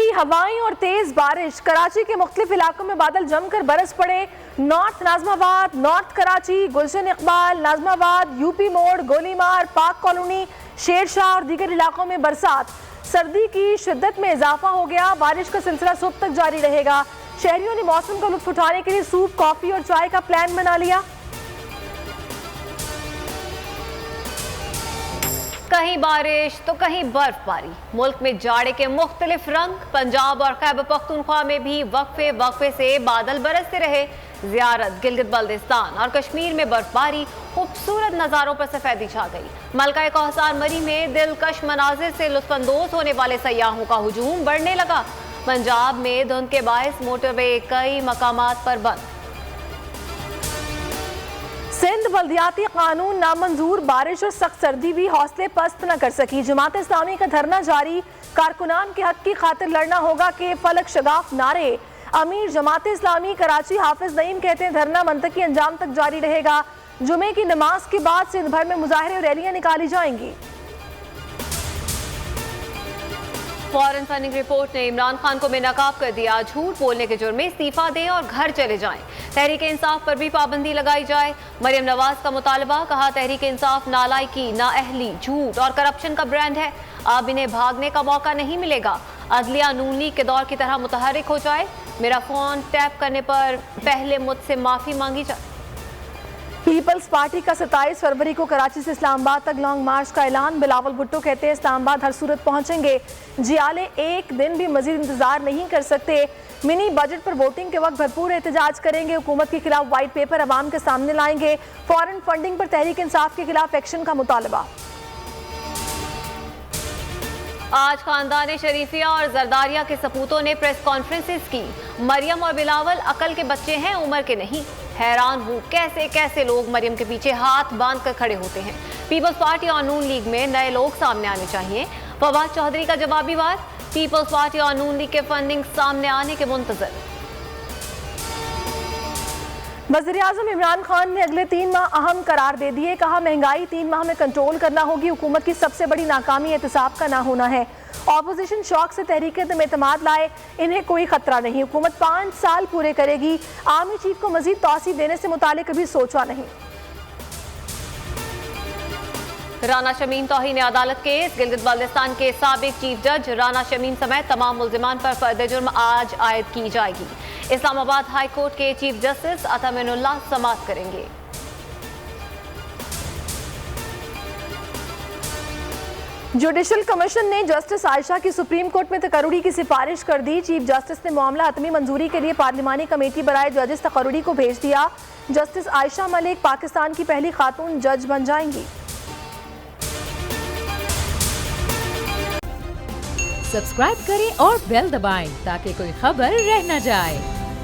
ठंडी हवाएं और तेज बारिश। कराची के मुख्तलिफ इलाकों में बादल जमकर बरस पड़े। नॉर्थ नाजमाबाद, नॉर्थ कराची, गुलशन इकबाल, नाजमाबाद, यूपी मोड़, गोलीमार, पाक कॉलोनी, शेरशाह और दीगर इलाकों में बरसात। सर्दी की शिद्दत में इजाफा हो गया। बारिश का सिलसिला सुबह तक जारी रहेगा। शहरियों ने मौसम का लुत्फ उठाने के लिए सूप, कॉफी और चाय का प्लान बना लिया। कहीं बारिश तो कहीं बर्फबारी। मुल्क में जाड़े के मुख्तलिफ रंग। पंजाब और खैबर पख्तूनख्वा में भी वक्फे वक्फे से बादल बरसते रहे। ज़ियारत, गिलगित बल्तिस्तान और कश्मीर में बर्फबारी, खूबसूरत नज़ारों पर सफेदी छा गई। मलका कौसार मरी में दिलकश मनाजिर से लुत्फानंदोज होने वाले सयाहों का हुजूम बढ़ने लगा। पंजाब में धुंध के बायस मोटरवे कई मकामात पर बंद। सिंध बल्दियाती कानून नामंजूर। बारिश और सख्त सर्दी भी हौसले पस्त न कर सकी। जमात इस्लामी का धरना जारी। कारकुनान के हक की खातिर लड़ना होगा के फलक शगाफ नारे। अमीर जमात इस्लामी कराची हाफिज नईम कहते हैं धरना मंतकी अंजाम तक जारी रहेगा। जुमे की नमाज के बाद सिंध भर में मुजाहरे और रैलियां निकाली जाएंगी। फॉरेन फंडिंग रिपोर्ट ने इमरान खान को बेनकाब कर दिया। झूठ बोलने के जुर्म में इस्तीफा दें और घर चले जाएं। तहरीक इंसाफ पर भी पाबंदी लगाई जाए। मरियम नवाज का मुतालबा, कहा तहरीक इंसाफ नालायकी, नाअहली, झूठ और करप्शन का ब्रांड है। अब इन्हें भागने का मौका नहीं मिलेगा। अदलिया नून लीग के दौर की तरह मुतहरिक हो जाए। मेरा फोन टैप करने पर पहले मुझसे माफी मांगी जाए। पीपल्स पार्टी का 27 फरवरी को कराची से इस्लामाबाद तक लॉन्ग मार्च का ऐलान। बिलावल भुट्टो कहते हैं इस्लामाबाद हर सूरत पहुंचेंगे। जियाले एक दिन भी मजीद इंतजार नहीं कर सकते। मिनी बजट पर वोटिंग के वक्त भरपूर एहतजाज करेंगे। हुकूमत के खिलाफ वाइट पेपर अवाम के सामने लाएंगे। फॉरेन फंडिंग पर तहरीक इंसाफ के खिलाफ एक्शन का मुतालबा। आज खानदान शरीफिया और जरदारिया के सपूतों ने प्रेस कॉन्फ्रेंसेस की। मरियम और बिलावल अकल के बच्चे हैं, उम्र के नहीं। हैरान हूँ कैसे कैसे लोग मरियम के पीछे हाथ बांध कर खड़े होते हैं। पीपल्स पार्टी और नून लीग में नए लोग सामने आने चाहिए। फवाद चौधरी का जवाबी वार। पीपल्स पार्टी और नून लीग के फंडिंग सामने आने के मुंतजर। वज़ीर-ए-आज़म इमरान खान ने अगले 3 माह अहम करार दे दिए। कहा महंगाई 3 माह में कंट्रोल करना होगी। हुकूमत की सबसे बड़ी नाकामी एहतसाब का ना होना है। ऑपोजिशन शौक से तहरीक में एतमाद लाए, इन्हें कोई खतरा नहीं। हुकूमत 5 साल पूरे करेगी। आर्मी चीफ को मजीद तौसी देने से मुतालिक कभी सोचा नहीं। राना शमीम तौहीन अदालत केस। गिलगित बाल्तिस्तान के साबिक चीफ जज राना शमीम समेत तमाम मुल्जिमान पर फर्द जुर्म आज आयद की जाएगी। इस्लामाबाद हाई कोर्ट के चीफ जस्टिस अता मिनुल्लाह समाअत करेंगे। जुडिशल कमीशन ने जस्टिस आयशा की सुप्रीम कोर्ट में तकर्रुरी की सिफारिश कर दी। चीफ जस्टिस ने मामला हतमी मंजूरी के लिए पार्लिमानी कमेटी बनाए जजेस तकर्रुरी को भेज दिया। जस्टिस आयशा मलिक पाकिस्तान की पहली खातून जज बन जाएंगी। सब्सक्राइब करें और बेल दबाएं ताकि कोई खबर रह न जाए।